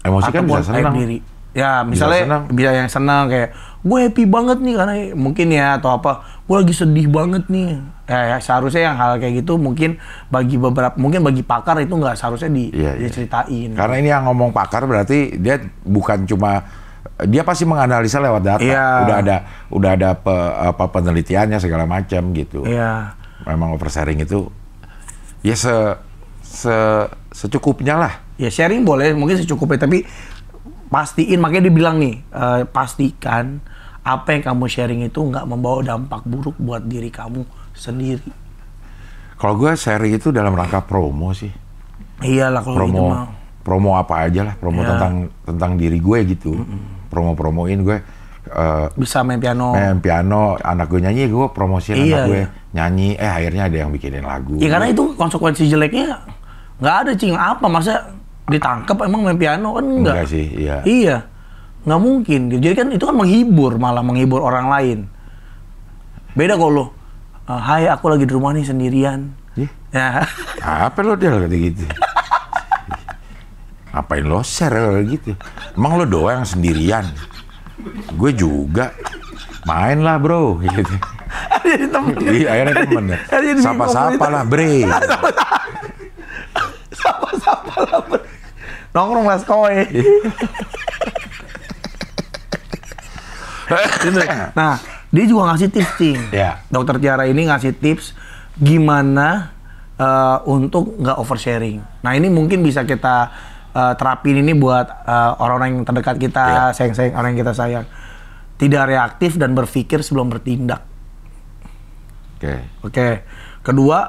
Emosi kan bisa ataupun aib senang. diri. Ya, misalnya bisa yang senang kayak gue happy banget nih karena mungkin ya atau apa, gue lagi sedih banget nih. Ya, seharusnya yang hal kayak gitu mungkin bagi pakar itu nggak seharusnya diceritain. Karena ini yang ngomong pakar berarti dia bukan cuma dia pasti menganalisa lewat data. Iya. Udah ada penelitiannya segala macam gitu. Iya. Memang oversharing itu ya secukupnya lah. Ya sharing boleh mungkin secukupnya tapi pastiin, makanya dibilang nih, pastikan apa yang kamu sharing itu nggak membawa dampak buruk buat diri kamu sendiri. Kalau gue sharing itu dalam rangka promo sih. Iyalah kalau itu mah. Promo apa aja lah, promo Ya. tentang diri gue gitu. Promoin gue. Bisa main piano. Main piano, anak gue nyanyi, gue promosiin Iya, anak gue iya. nyanyi. Akhirnya ada yang bikinin lagu. Ya karena itu konsekuensi jeleknya nggak ada cing. Apa masa ditangkap emang main piano kan enggak sih, iya. Iya, nggak mungkin. Jadi kan itu kan malah menghibur orang lain. Beda kalau lo, hai aku lagi di rumah nih sendirian. Ya. Apa lo dia kata gitu? Ngapain lo share gitu? Emang lo doang yang sendirian? Gue juga. Main lah bro, gitu. Jadi temen. Iya, akhirnya temen ya. Sapa-sapa lah bre. Sapa-sapa lah bre. Nongkrong lah skoy. Nah, dia juga ngasih tips, Cing. Ya. Dokter Tiara ini ngasih tips gimana untuk nggak oversharing. Nah, ini mungkin bisa kita terapin ini buat orang-orang yang terdekat kita, sayang-sayang orang yang kita sayang. Tidak reaktif dan berpikir sebelum bertindak. Oke. Kedua,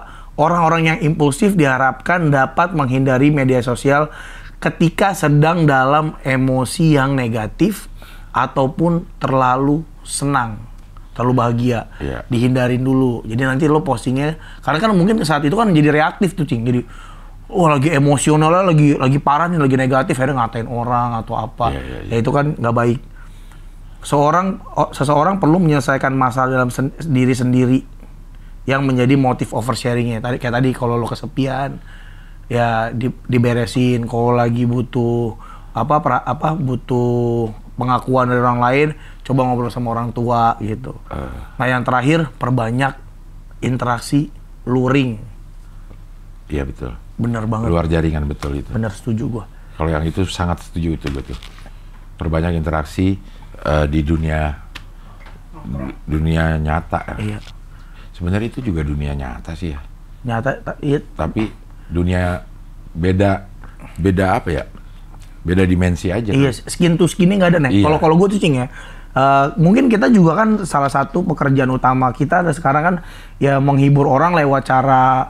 orang-orang yang impulsif diharapkan dapat menghindari media sosial ketika sedang dalam emosi yang negatif ataupun terlalu senang, terlalu bahagia. Iya. Dihindarin dulu. Jadi nanti lo postingnya, karena kan mungkin saat itu kan jadi reaktif tuh, Cing. Jadi lagi emosionalnya lagi parah nih, lagi negatif, akhirnya ngatain orang atau apa. Iya. Ya itu kan nggak baik. Seseorang perlu menyelesaikan masalah dalam diri sendiri yang menjadi motif oversharingnya. Kayak tadi kalau lo kesepian, ya diberesin. Kalau lagi butuh butuh pengakuan dari orang lain, coba ngobrol sama orang tua gitu. Nah yang terakhir, perbanyak interaksi luring. Iya betul. Bener banget. Luar jaringan, betul itu. Bener, setuju gua. Kalau yang itu sangat setuju itu betul. Perbanyak interaksi di dunia nyata. Iya. Sebenarnya itu juga dunia nyata sih ya. Nyata, iya. Tapi dunia beda apa ya? Beda dimensi aja. Iya, kan? skin to skinnya nggak ada nih. Iya. Kalau gue tuh Cing ya, mungkin kita juga kan salah satu pekerjaan utama kita sekarang kan ya menghibur orang lewat cara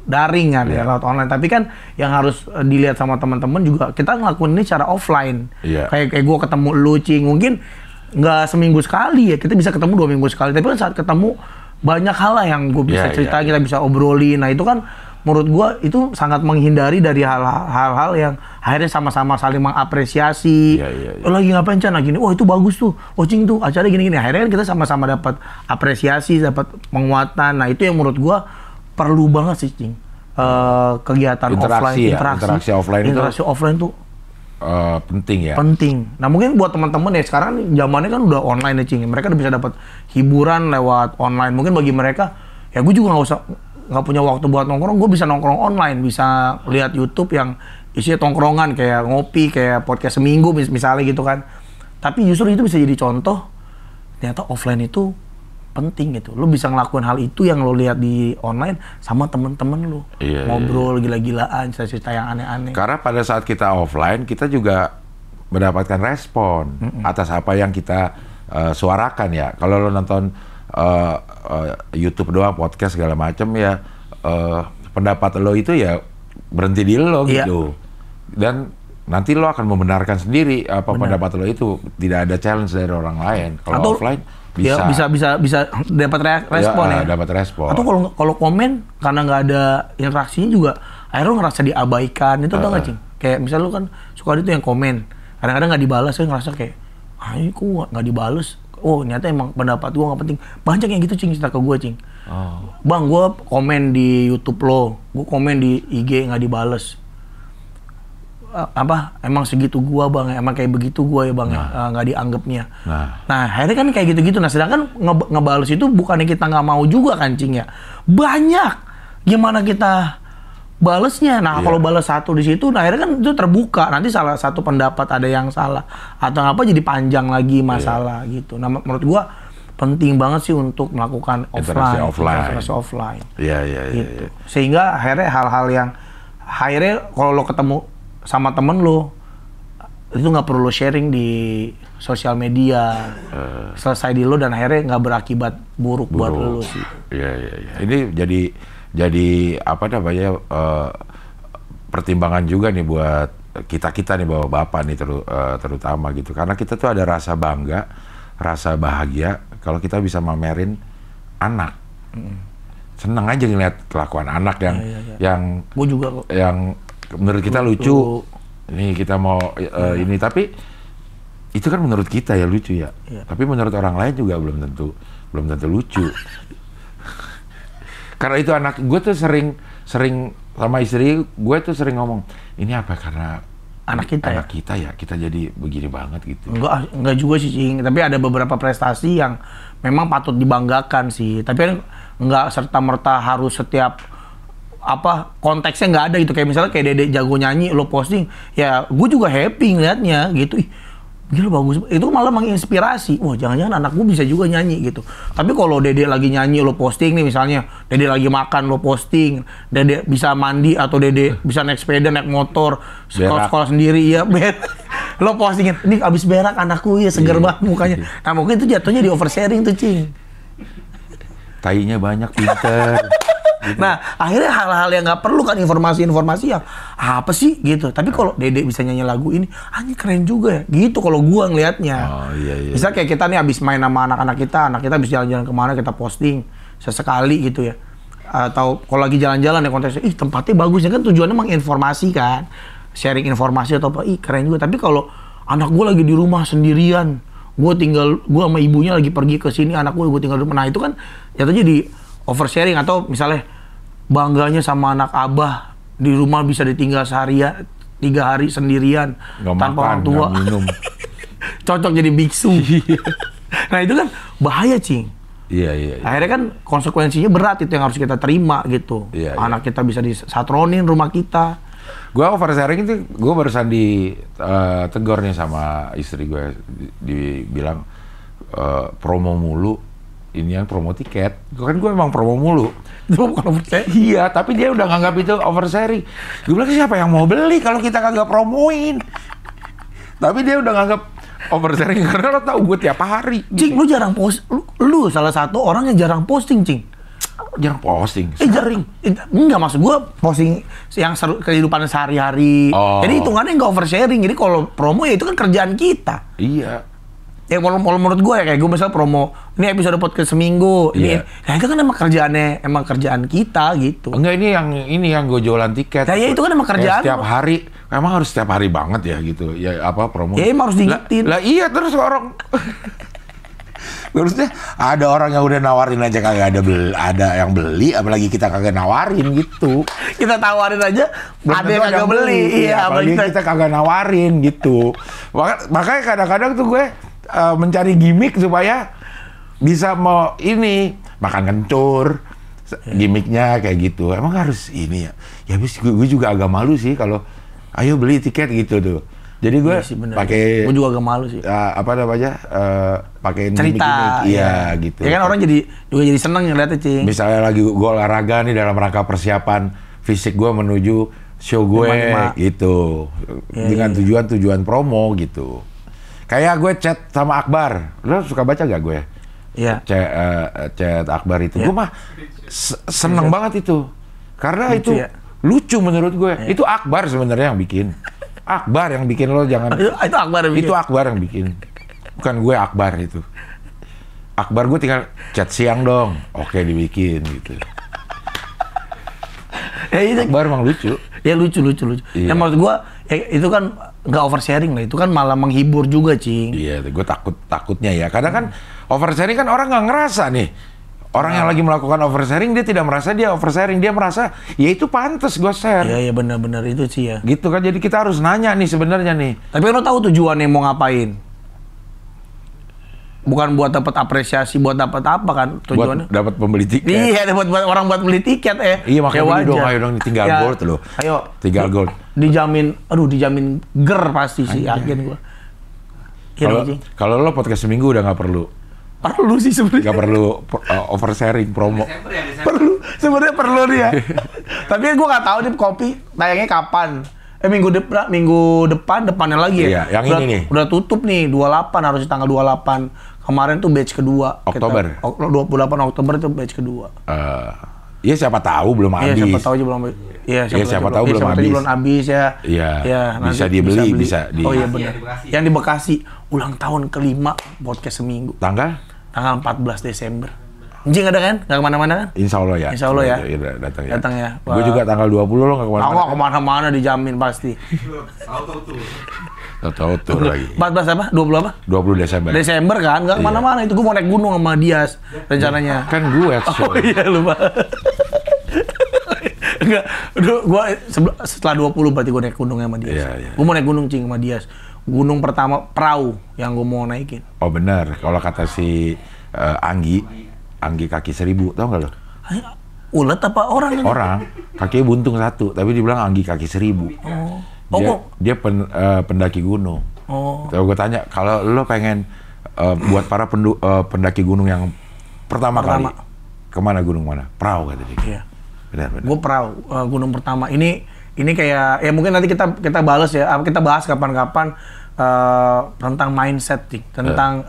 daring kan, ya lewat online. Tapi kan yang harus dilihat sama teman-teman juga, kita ngelakuin ini secara offline. Iya. Kayak gue ketemu lu Cing, mungkin nggak seminggu sekali ya, kita bisa ketemu 2 minggu sekali. Tapi kan saat ketemu banyak hal lah yang gue bisa cerita, kita bisa obrolin. Nah itu kan menurut gua itu sangat menghindari dari hal-hal yang akhirnya sama-sama saling mengapresiasi. Iya. Oh, lagi ngapain Chan? Lagi ini, oh itu bagus tuh, Cing tuh acara gini-gini. Akhirnya kan kita sama-sama dapat apresiasi, dapat penguatan. Nah itu yang menurut gua perlu banget sih, Cing. Kegiatan Interaksi offline, interaksi offline tuh penting ya. penting. Nah mungkin buat teman-teman ya sekarang zamannya kan udah online ya, Cing. Mereka udah bisa dapat hiburan lewat online. Mungkin bagi mereka ya gue juga nggak punya waktu buat nongkrong, gue bisa nongkrong online, bisa lihat YouTube yang isinya tongkrongan kayak ngopi, kayak podcast seminggu misalnya gitu kan. Tapi justru itu bisa jadi contoh ternyata offline itu penting gitu. Lu bisa ngelakuin hal itu yang lo lihat di online sama temen-temen lu. Ngobrol gila-gilaan, cerita-cerita yang aneh-aneh. Karena pada saat kita offline, kita juga mendapatkan respon atas apa yang kita suarakan ya. Kalau lo nonton YouTube doang, podcast segala macam ya, pendapat lo itu ya berhenti di lo gitu. Dan nanti lo akan membenarkan sendiri apa pendapat lo itu. Tidak ada challenge dari orang lain. Kalau offline bisa dapat respon ya. Dapat respon. Atau kalau komen karena nggak ada interaksinya juga, akhirnya lo ngerasa diabaikan. Itu tau nggak, Cing? Kayak misal lo kan suka ada tuh yang komen, kadang-kadang nggak dibalas, lo ngerasa kayak, ini kok nggak dibalas? Oh, ternyata emang pendapat gua nggak penting. Banyak yang gitu, Cing, cerita ke gua, Cing. Bang, gua komen di YouTube lo, gua komen di IG nggak dibales. Emang segitu gua bang, emang kayak begitu gua ya bang, nggak dianggapnya. Nah akhirnya kan kayak gitu-gitu. Nah sedangkan ngebales itu bukannya kita nggak mau juga kan, Cing ya. Banyak gimana kita balesnya. Nah kalau balas satu di situ, nah akhirnya kan itu terbuka. Nanti salah satu pendapat ada yang salah atau apa jadi panjang lagi masalah gitu. Nah menurut gua penting banget sih untuk melakukan interaksi offline. Gitu. Sehingga akhirnya hal-hal yang akhirnya kalau lo ketemu sama temen lo itu nggak perlu lo sharing di sosial media, selesai di lo dan akhirnya nggak berakibat buruk buat lo sih. Iya. Ini jadi apa namanya pertimbangan juga nih buat kita nih bapak-bapak nih terutama gitu, karena kita tuh ada rasa bangga, rasa bahagia kalau kita bisa mamerin anak. Seneng aja ngeliat kelakuan anak yang gue juga kok. Yang menurut kita lucu. Ini kita mau ini, tapi itu kan menurut kita ya lucu ya. Tapi menurut orang lain juga belum tentu lucu. Karena itu anak gue tuh sering sama istri gue tuh sering ngomong, ini apa karena anak kita ya kita jadi begini banget gitu. Enggak juga sih, Cing. Tapi ada beberapa prestasi yang memang patut dibanggakan sih. Tapi kan enggak serta-merta harus setiap konteksnya nggak ada gitu. Kayak misalnya kayak Dede jago nyanyi, lo posting, ya gue juga happy ngeliatnya gitu. Ih, gila bagus. Itu malah menginspirasi. Wah, jangan-jangan anak gue bisa juga nyanyi gitu. Tapi kalau Dede lagi nyanyi, lo posting nih misalnya, Dede lagi makan, lo posting, Dede bisa mandi atau Dede bisa naik sepeda, naik motor, sekolah sendiri ya, lo postingin, ini abis berak anakku ya seger banget mukanya. Nah mungkin itu jatuhnya di oversharing tuh, Cing. Tainya banyak, pinter. Gitu. Nah, akhirnya hal-hal yang nggak perlu kan, informasi-informasi yang apa sih gitu. Tapi kalau Dede bisa nyanyi lagu ini, keren juga ya. Gitu kalau gua ngelihatnya. Misal kayak kita nih abis main sama anak kita abis jalan-jalan kemana kita posting sesekali gitu ya. Atau kalau lagi jalan-jalan ya konteksnya, tempatnya bagus ya kan, tujuannya menginformasikan, sharing informasi atau apa, keren juga. Tapi kalau anak gua lagi di rumah sendirian, gua sama ibunya lagi pergi ke sini, anak gua tinggal di rumah. Nah itu kan jatuhnya di oversharing. Atau misalnya bangganya sama anak abah di rumah bisa ditinggal seharian 3 hari sendirian tanpa orang tua, minum. Cocok jadi biksu. Nah itu kan bahaya, Cing. Iya. Akhirnya kan konsekuensinya berat, itu yang harus kita terima gitu. Anak kita bisa disatronin rumah kita. Gue oversharing itu, gue barusan ditegur nih sama istri gue, dibilang promo mulu. Ini yang promo tiket, kan gue emang promo mulu. Iya, tapi dia udah nganggap itu oversharing. Gue bilang, siapa yang mau beli kalau kita kagak promoin? Tapi dia udah nganggap oversharing karena lo tau gue tiap hari. Cing, lu jarang post, lu salah satu orang yang jarang posting, Cing. Jarang posting? Sering. Enggak, maksud gue posting yang kehidupan sehari-hari. Jadi hitungannya nggak oversharing. Jadi kalau promo ya itu kan kerjaan kita. Iya. Ya kalau menurut gue ya kayak gue misal promo ini episode podcast seminggu ini, nah itu kan emang kerjaan kita gitu. Enggak, ini yang gue jualan tiket. Nah, ya itu kan emang kerjaan. Setiap hari, emang harus setiap hari banget ya gitu. Ya apa promo? Ya emang harus diingetin. Lah iya terus orang. Terusnya ada orang yang udah nawarin aja kagak ada yang beli, apalagi kita kagak nawarin gitu. Kita tawarin aja, ada yang kagak beli. Iya, apalagi kita kagak nawarin gitu. Makanya kadang-kadang tuh gue mencari gimmick supaya bisa mau ini makan kencur, gimmicknya kayak gitu. Emang harus ini ya. Ya habis gue juga agak malu sih kalau ayo beli tiket gitu tuh. Jadi gue pakai, gue juga agak malu sih. Apa namanya? Pakai cerita, iya gitu. Ya kan orang juga jadi seneng ngeliatnya, Cing. Misalnya lagi gue olahraga nih dalam rangka persiapan fisik gue menuju show gue gitu, dengan tujuan promo gitu. Kayak gue chat sama Akbar, lo suka baca gak gue? Iya. Chat Akbar itu, gue mah seneng banget itu, karena lucu, itu lucu menurut gue. Itu Akbar sebenarnya yang bikin. Akbar yang bikin, lo jangan. Itu Akbar yang bikin. Itu Akbar yang bikin, bukan gue. Akbar itu. Akbar gue tinggal chat siang dong, oke dibikin gitu. Ya itu Akbar emang lucu. Ya lucu. Iya. Yang menurut gue itu kan nggak oversharing lah, itu kan malah menghibur juga, Cing. Iya, gue takutnya ya. Kadang kan oversharing kan orang nggak ngerasa nih. Orang yang lagi melakukan oversharing dia tidak merasa dia oversharing, dia merasa ya itu pantas gue share. Iya benar-benar itu sih ya. Gitu kan, jadi kita harus nanya nih sebenarnya nih. Tapi lo tahu tujuannya mau ngapain? Bukan buat dapat apresiasi, buat dapat apa kan tujuannya? Buat dapat pembeli tiket. Iya, buat orang buat beli tiket Iya, makanya beli dong, ayo dong, tinggal ya, gold loh. Ayo. Tinggal gold. Dijamin ger pasti sih, yakin gua. Kalau lo podcast seminggu udah nggak perlu. Perlu sih sebenarnya. Nggak perlu oversharing promo. Perlu, sebenarnya perlu nih ya. Tapi gua nggak tahu nih kopi tayangnya kapan. Minggu depannya lagi ya. Iya, yang ini nih. Udah tutup nih 28, harus tanggal 28. Kemarin tuh batch kedua. Oktober. 28 Oktober itu batch kedua. Iya siapa tahu belum habis. Iya siapa tahu aja belum habis. Iya siapa tahu belum habis. Belum habis ya. Iya. Ya, bisa dibeli, bisa di. Oh iya benar. Yang di Bekasi ulang tahun ke-5 podcast seminggu. Tanggal 14 Desember. Anjing ada kan? Nggak kemana-mana kan? Insya Allah ya. Insya Allah ya. Datang ya. Datang ya. Gue juga tanggal 20 lo nggak kemana-mana. Nggak kemana-mana dijamin pasti. Tahu tur lagi. 14 apa? 20 apa? 20 Desember. Desember kan? Nggak kemana-mana. Itu gue mau naik gunung sama Dias rencananya. Kan gue show. Oh iya lupa. Enggak. Gue setelah 20 berarti gue naik gunung sama Dias. Iya. Gue mau naik gunung, Cing, sama Dias. Gunung pertama perahu yang gue mau naikin. Oh benar. Kalau kata si Anggi kaki 1000, tau nggak lo? Ulet apa orang? Orang, kakinya buntung satu, tapi dibilang Anggi kaki 1000. Dia pendaki gunung. Kalau gue tanya, kalau lo pengen buat para pendaki gunung yang pertama kali, kemana gunung mana? Perahu kata dia. Iya. Benar. Gue perahu gunung pertama. Ini kayak ya mungkin nanti kita balas ya. Kita bahas kapan-kapan tentang mindset, tentang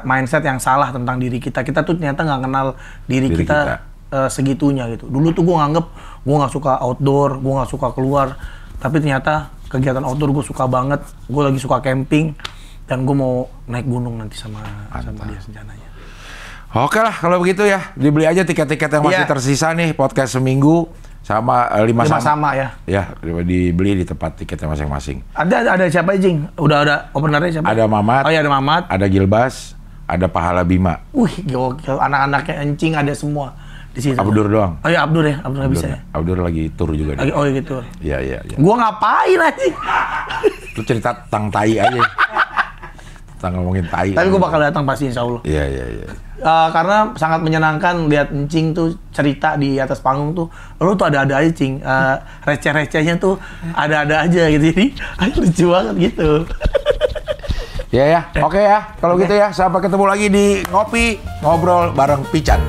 mindset yang salah tentang diri kita. Kita tuh ternyata nggak kenal diri kita segitunya gitu. Dulu tuh gue nganggep gue nggak suka outdoor, gue nggak suka keluar. Tapi ternyata kegiatan outdoor gue suka banget. Gue lagi suka camping dan gue mau naik gunung nanti sama dia rencananya. Oke lah kalau begitu ya, dibeli aja tiket-tiket yang masih tersisa nih podcast seminggu sama 5 sama ya. Ya, dibeli di tempat tiketnya masing-masing. Ada siapa aja, Jing? Udah ada openernya siapa? Ada Mamat. Oh iya ada Mamat. Ada Gilbas, ada Pahala Bima. Gokil, anak-anaknya Encing ada semua di situ. Abdur doang. Oh iya Abdur ya, Abdur nggak bisa ya. Abdur lagi tur juga. Oh iya gitu. Iya. Gua ngapain aja? Lu cerita tentang tai aja. Tentang ngomongin tai. Tapi gua bakal datang pasti insya Allah. Iya. Karena sangat menyenangkan lihat Encing tuh cerita di atas panggung tuh, lu tuh ada-ada aja, Cing. Receh-recehnya tuh ada-ada aja gitu. Jadi lucu banget gitu. Ya. Oke ya. Kalau gitu ya, sampai ketemu lagi di Ngopi Ngobrol bareng Pican.